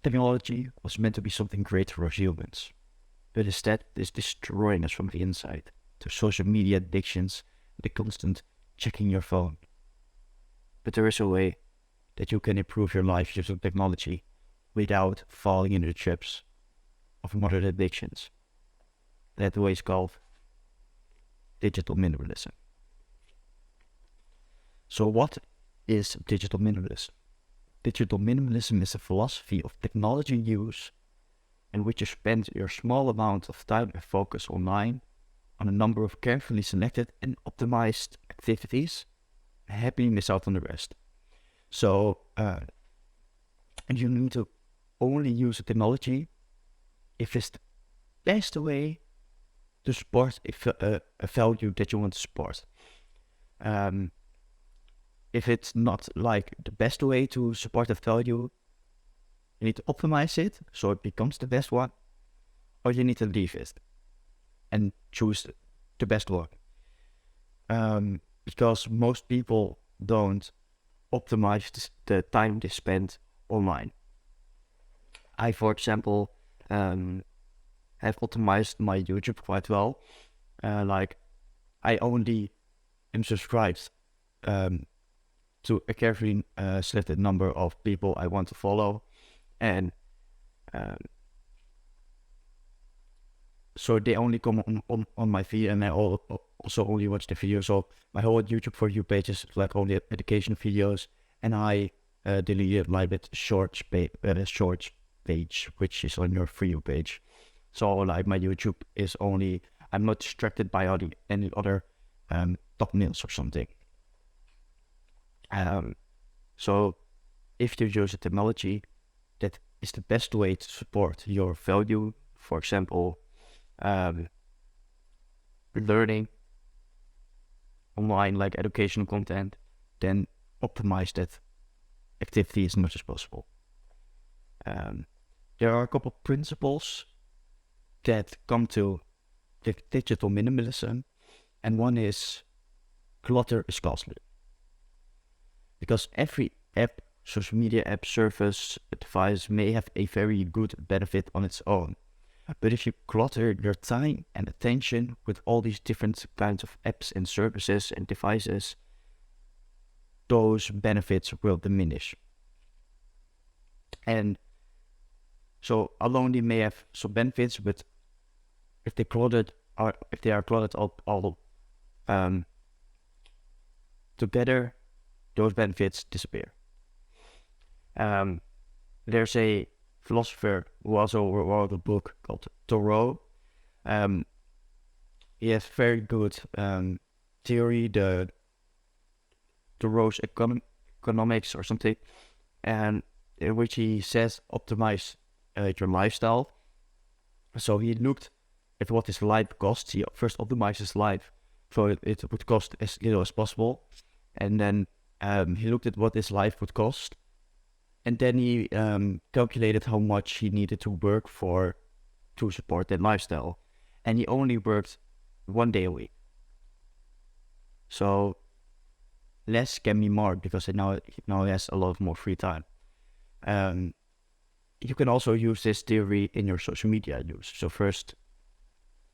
technology was meant to be something great for us humans, but instead it's destroying us from the inside. To social media addictions, the constant checking your phone. But there is a way that you can improve your life using technology without falling into the traps of modern addictions. That way is called digital minimalism. So what is digital minimalism? Digital minimalism is a philosophy of technology use in which you spend your small amount of time and focus online on a number of carefully selected and optimized activities and happily miss out on the rest. So you need to only use the technology if it's the best way to support a value that you want to support. If it's not like the best way to support a value, you need to optimize it so it becomes the best one, or you need to leave it and choose the best one. Because most people don't optimize the time they spend online. I, for example, have optimized my YouTube quite well. I only am subscribed to a carefully selected number of people I want to follow, and so they only come on my feed, and I also only watch the videos. So my whole YouTube For You page is like only education videos, and I deleted like that shorts page, which is on your For You page. So like my YouTube is only, I'm not distracted by any other thumbnails or something. So if you use a technology that is the best way to support your value, for example, learning online, like educational content, then optimize that activity as much as possible. There are a couple of principles that come to the digital minimalism, and one is clutter is costly. Because every app, social media app, service, device may have a very good benefit on its own. But if you clutter your time and attention with all these different kinds of apps and services and devices, those benefits will diminish. And so alone they may have some benefits, but if they are cluttered all together, those benefits disappear. There's a philosopher who also wrote a book called Thoreau. He has very good theory, the Thoreau's economics or something, and in which he says optimize your lifestyle. So he looked at what his life costs. He first optimized his life so it would cost as little as possible, and then he looked at what his life would cost, and then he calculated how much he needed to work for to support that lifestyle, and he only worked 1 day a week. So less can be more because he now has a lot more free time. You can also use this theory in your social media use. So first,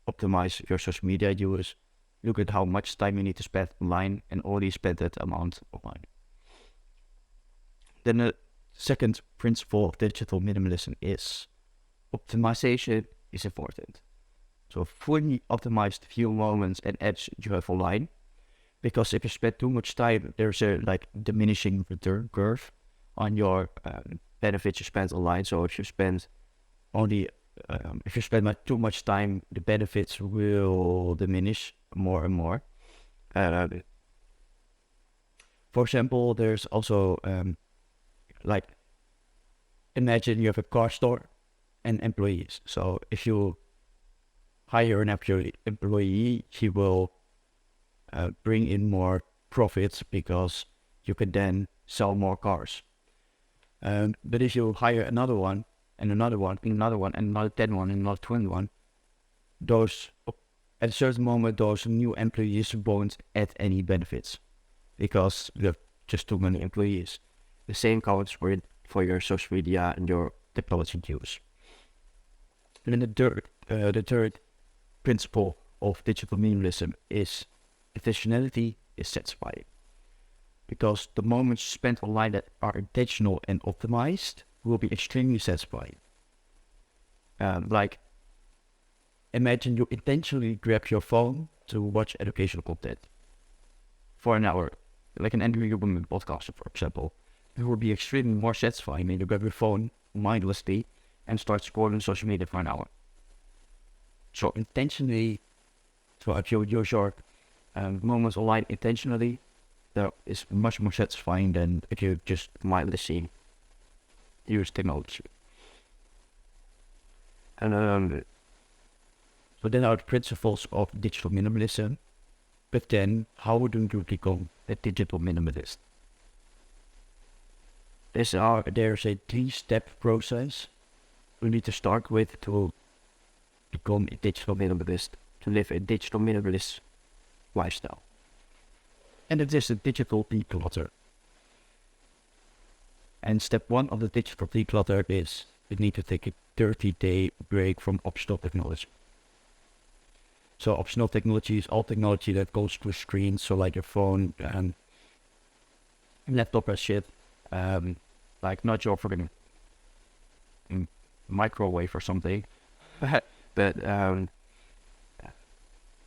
optimize your social media use. Look at how much time you need to spend online and only spend that amount online. Then the second principle of digital minimalism is optimization is important. So fully optimize the few moments and apps you have online, because if you spend too much time, there's a diminishing return curve on your benefits you spend online. So if you spend too much time, the benefits will diminish more and more. For example, there's also imagine you have a car store and employees. So if you hire an employee, he will bring in more profits because you can then sell more cars. But if you hire another one and another one and another one and another 10 one and another 20 one, at a certain moment those new employees won't add any benefits because you have just too many employees. The same counts for your social media and your technology use. And then the third principle of digital minimalism is intentionality is satisfying. Because the moments spent online that are intentional and optimized will be extremely satisfying. Like, imagine you intentionally grab your phone to watch educational content for an hour, like an Andrew Woman podcast, for example. It will be extremely more satisfying when you grab your phone mindlessly and start scrolling social media for an hour. So intentionally, so if you use your moments online intentionally, that is much more satisfying than if you just mindlessly use technology. And so then are the principles of digital minimalism. But then, how do you become a digital minimalist? There's a 3-step process we need to start with to become a digital minimalist, to live a digital minimalist lifestyle. And it is a digital declutter. And step 1 of the digital declutter is you need to take a 30-day break from optional technology. So optional technology is all technology that goes to a screen, so like your phone and laptop and shit, like not your fucking microwave or something, but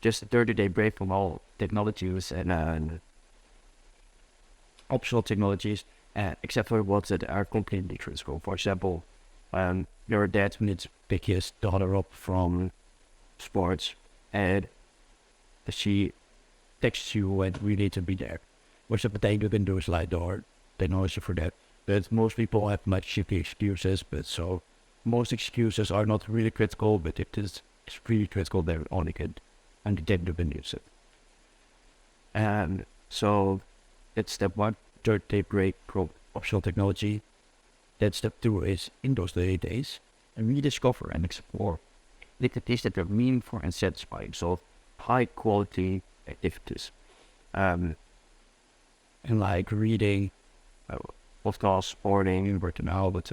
just a 30-day break from all technologies and optional technologies, except for ones that are completely critical. For example, your dad who needs to pick his daughter up from sports, and she texts you when we need to be there. Which of the thing you can do is like door technology for that. But most people have like shitty excuses, but so most excuses are not really critical, but if it's really critical, they only can and they can use it. And so that's step 1, 30-day break from optional technology. Then step 2 is in those 30 days and rediscover and explore activities that are meaningful and satisfying. So high quality activities. And like reading, podcasts, sporting, working out,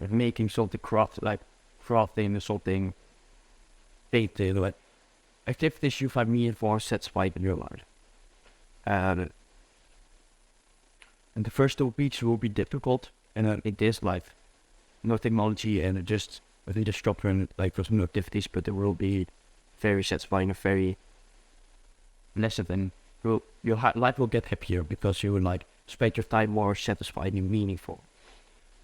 making something crafting something, painting, like activities you find meaningful and satisfying in your life. And the first 2 weeks will be difficult, and it is like no technology and just within the structure and like for some activities, but it will be very satisfying and very blessed, and your life will get happier because you will like spend your time more satisfying and meaningful.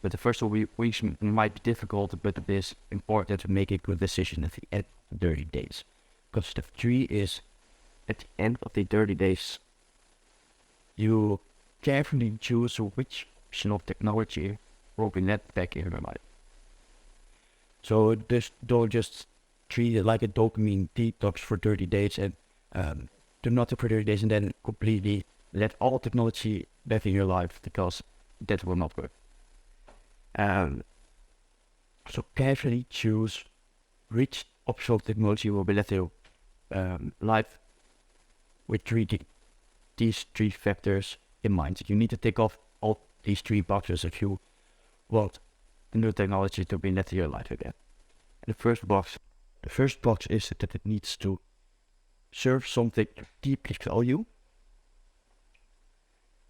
But the first 2 weeks might be difficult, but it is important to make a good decision at the end of 30 days. Because step 3 is at the end of the 30 days, you carefully choose which option of technology will be let back in your life. So don't just treat it like a dopamine detox for 30 days and do nothing for 30 days and then completely let all technology back in your life, because that will not work. So carefully choose which optional technology will be let in your life with these 3 factors in mind. You need to tick off all these 3 boxes if you want the new technology to be let in your life again. And the first box is that it needs to serve something you deeply value.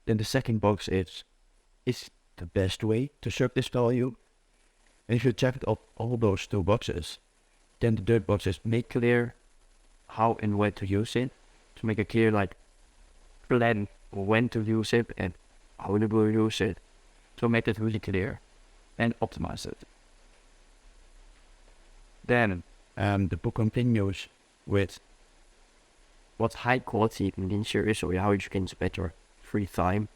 Then the second box is the best way to serve this value. And if you check off all those 2 boxes, then the third box is make clear how and when to use it. To make a clear like plan when to use it and how you will use it. To make it really clear and optimize it. Then the book continues with what high quality leisure is, or how you can spend your free time.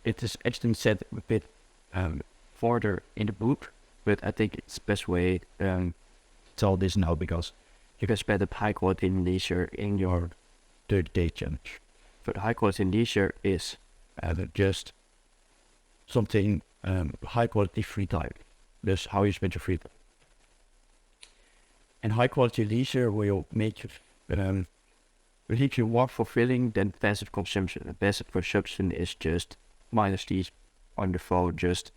It is actually said a bit further in the book, but I think it's the best way to tell this now, because you can spend a high quality leisure in your 30-day challenge. But high quality leisure is just something high quality free time. That's how you spend your free time. And high quality leisure will make you more fulfilling than passive consumption. And passive consumption is just mindlessly on the phone, just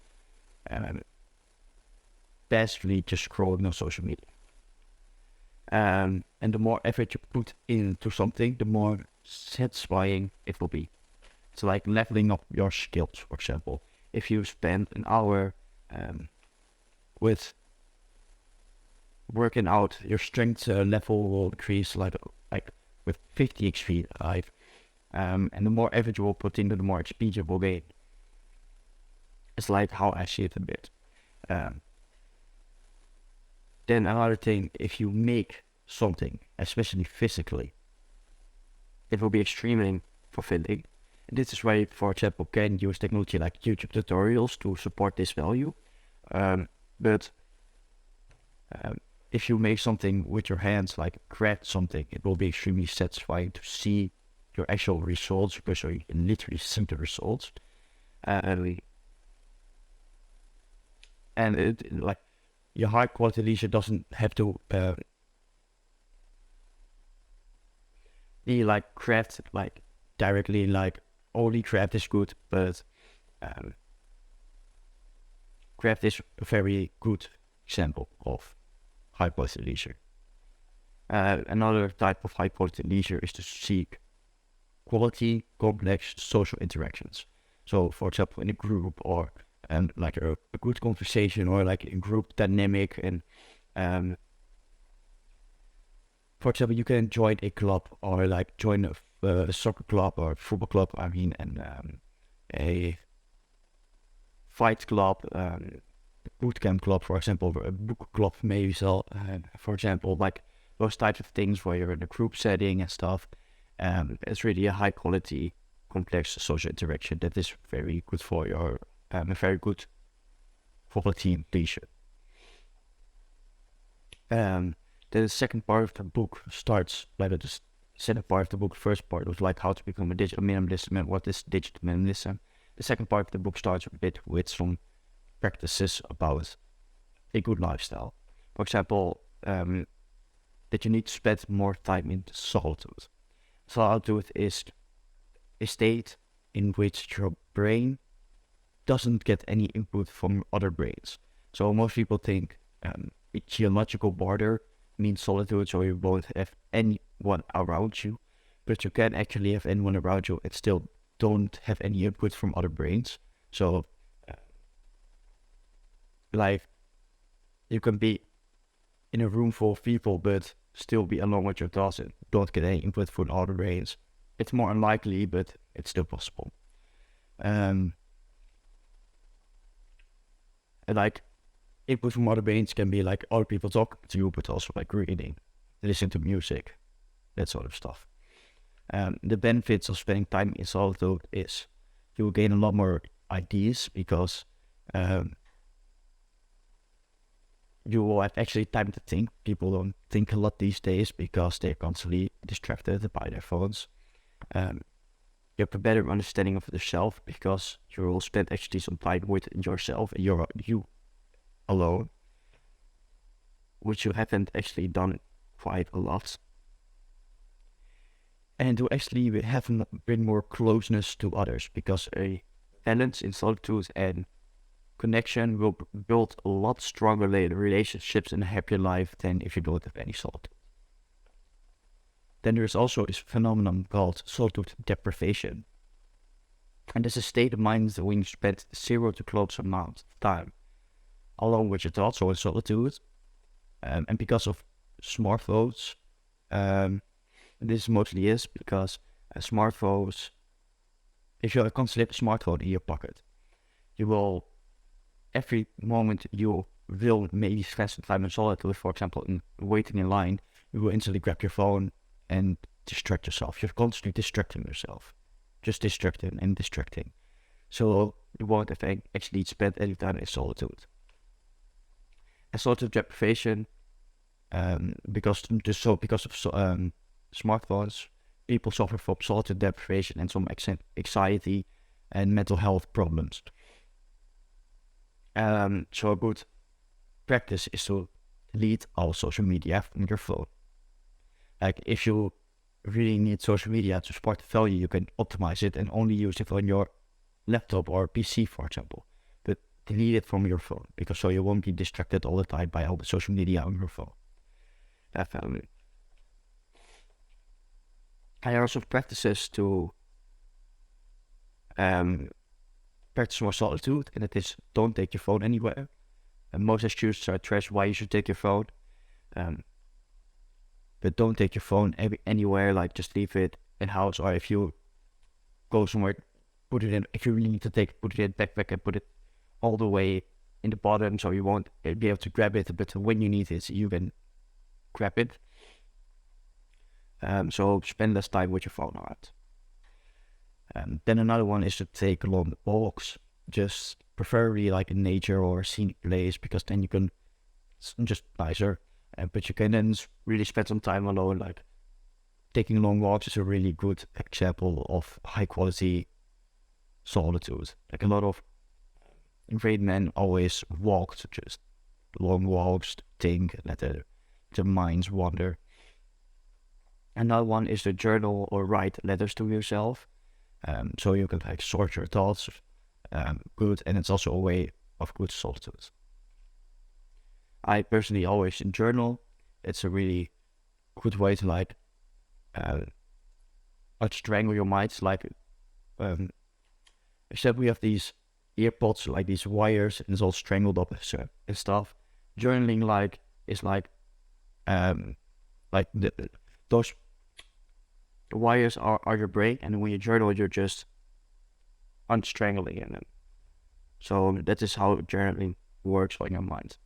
passively just scrolling on social media. And the more effort you put into something, the more satisfying it will be. It's like leveling up your skills, for example. If you spend an hour with working out, your strength level will increase like with 50 XP, right? And the more effort you will put into, the more XP you will gain. It's like how I see it a bit. Then another thing, if you make something, especially physically, it will be extremely fulfilling. And this is why you, for example, can use technology like YouTube tutorials to support this value. But if you make something with your hands, like craft something, it will be extremely satisfying to see your actual results, because you can literally see the results. And it, like, your high quality leisure doesn't have to be like craft, like directly, like only craft is good, but craft is a very good example of high quality leisure. Another type of high quality leisure is to seek quality, complex social interactions. So, for example, in a group, or like a good conversation, or like a group dynamic, and for example, you can join a club, or like join a soccer club or football club, I mean, and a fight club, bootcamp club, for example, or a book club maybe, so for example, like those types of things where you're in a group setting and stuff. It's really a high quality, complex social interaction that is very good for your very good quality leisure. The second part of the book starts, like the second part of the book, first part was like how to become a digital minimalist and what is digital minimalism. The second part of the book starts a bit with some practices about a good lifestyle. For example, that you need to spend more time in solitude. Solitude is a state in which your brain doesn't get any input from other brains. So most people think a geological border means solitude, so you won't have anyone around you, but you can actually have anyone around you and still don't have any input from other brains. So like you can be in a room full of people but still be alone with your thoughts and don't get any input from other brains. It's more unlikely, but it's still possible. And like input from other brains can be like other people talking to you, but also like reading, listen to music, that sort of stuff. The benefits of spending time in solitude is you will gain a lot more ideas, because you will have actually time to think. People don't think a lot these days because they're constantly distracted by their phones. You have a better understanding of yourself, because you will spend actually some time with yourself and you alone, which you haven't actually done quite a lot. And to actually have bring more closeness to others, because a balance in solitude and connection will build a lot stronger relationships and a happier life than if you don't have any solitude. Then there's also this phenomenon called solitude deprivation. And this is a state of mind when you spend zero to close amount of time alone with your thoughts or in solitude. And because of smartphones, this mostly is because smartphones, if you constantly have a smartphone in your pocket, you will, every moment you will maybe spend some time in solitude, for example, in waiting in line, you will instantly grab your phone and distract yourself. You're constantly distracting yourself, just distracting and distracting. So you won't have actually spend any time in solitude. And solitude deprivation, because of smartphones, people suffer from solitude deprivation and some anxiety and mental health problems. So a good practice is to delete all social media from your phone. Like if you really need social media to support the value, you can optimize it and only use it on your laptop or PC, for example, but delete it from your phone, because so you won't be distracted all the time by all the social media on your phone. Definitely. I also practices to practice more solitude, and it is don't take your phone anywhere. And most excuses are trash why you should take your phone. But don't take your phone anywhere, like just leave it in house, or if you go somewhere, put it in, if you really need to put it in backpack and put it all the way in the bottom so you won't be able to grab it, but when you need it, you can grab it. So spend less time with your phone on it. Then another one is to take long walks, just preferably like in nature or a scenic place, because then you can, it's just nicer. But you can then really spend some time alone. Like taking long walks is a really good example of high quality solitude. Like a lot of great men always walked, just long walks to think, let their minds wander. Another one is to journal or write letters to yourself. So you can like sort your thoughts, good, and it's also a way of good solitude. I personally always journal. It's a really good way to like strangle your mind. Like except we have these earpods, like these wires, and it's all strangled up and stuff. Journaling is like those wires are your brain, and when you journal, you're just unstrangling them. So that is how journaling works on your mind.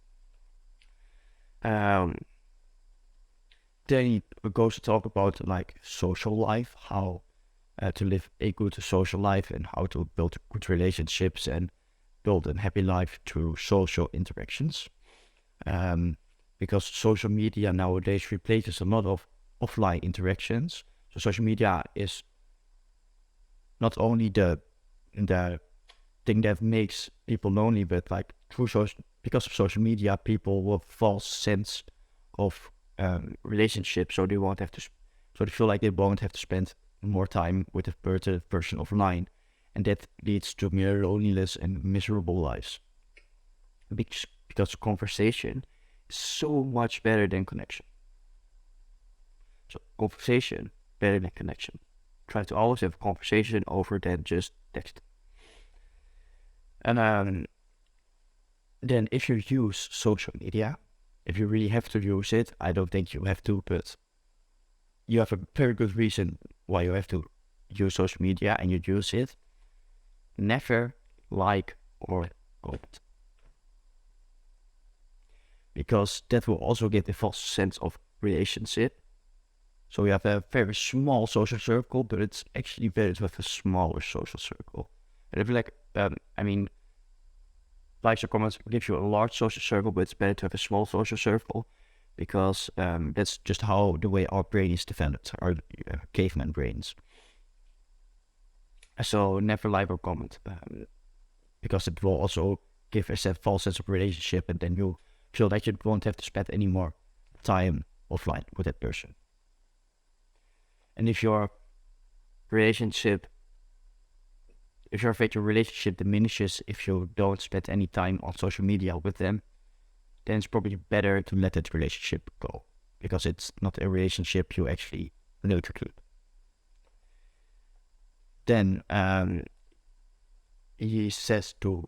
Then it goes to talk about like social life, how to live a good social life, and how to build good relationships and build a happy life through social interactions. Because social media nowadays replaces a lot of offline interactions. So social media is not only the thing that makes people lonely, but like because of social media, people will false sense of relationship, so they won't have to, so they feel like they won't have to spend more time with the person offline, and that leads to mere loneliness and miserable lives. Because conversation is so much better than connection. So conversation better than connection. Try to always have a conversation over than just text. And then if you use social media, if you really have to use it, I don't think you have to, but you have a very good reason why you have to use social media and you use it, never like or comment. Because that will also give a false sense of relationship. So you have a very small social circle, but it's actually better to have a smaller social circle. And if likes or comments gives you a large social circle, but it's better to have a small social circle, because that's just how the way our brain is developed, our caveman brains. So never like or comment, because it will also give a false sense of relationship, and then you feel that you won't have to spend any more time offline with that person. And if your relationship diminishes if you don't spend any time on social media with them, then it's probably better to let that relationship go, because it's not a relationship you actually nurture. Then he says to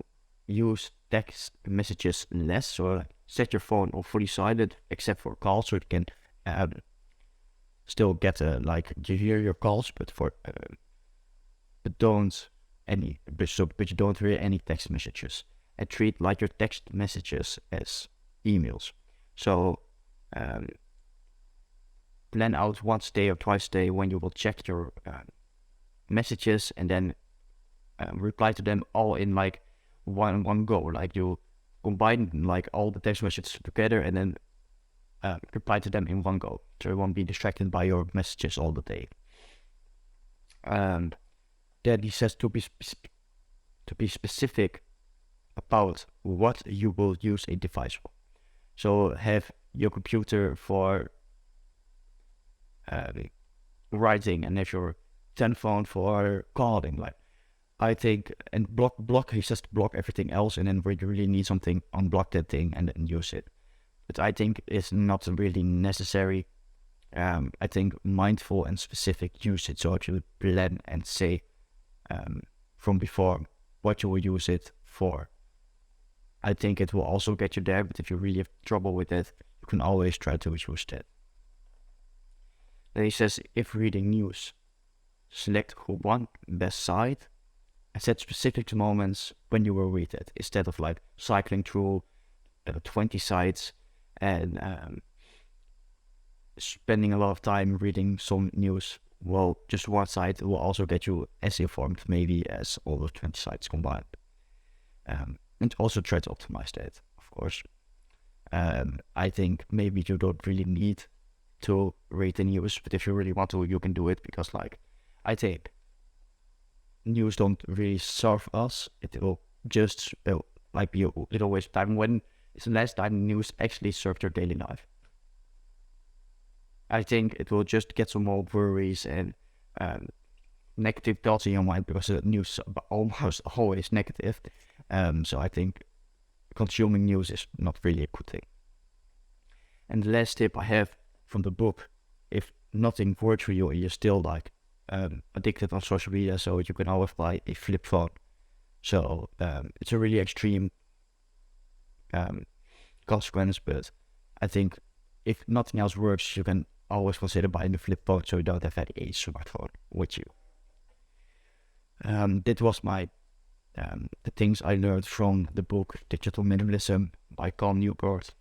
use text messages less, so set your phone on fully silent except for calls, so it can still get you hear your calls, but you don't hear any text messages, and treat like your text messages as emails. So plan out once a day or twice a day when you will check your messages, and then reply to them all in like one go. Like you combine like all the text messages together and then reply to them in one go, so you won't be distracted by your messages all the day. And then he says to be specific about what you will use a device for. So have your computer for writing, and have your telephone for calling. Like I think, and block, he says to block everything else, and then when you really need something, unblock that thing and then use it. But I think it's not really necessary. I think mindful and specific usage. So if you plan and say from before what you will use it for, I think it will also get you there. But if you really have trouble with it, you can always try to use that. Then he says, if reading news, select one best site and set specific moments when you will read it, instead of like cycling through 20 sites and spending a lot of time reading some news. Well, just one site will also get you as informed maybe as all the 20 sites combined. And also try to optimize that, of course. I think maybe you don't really need to read the news, but if you really want to, you can do it, because like, I think news don't really serve us. It will just like be a little waste of time. When is the last time news actually served your daily life? I think it will just get some more worries and negative thoughts in your mind, because the news is almost always negative. So I think consuming news is not really a good thing. And the last tip I have from the book, if nothing works for you and you're still like addicted on social media, so you can always buy a flip phone. So it's a really extreme consequence, but I think if nothing else works, you can always consider buying the flip phone, so you don't have any smartphone with you. That was my the things I learned from the book Digital Minimalism by Newport.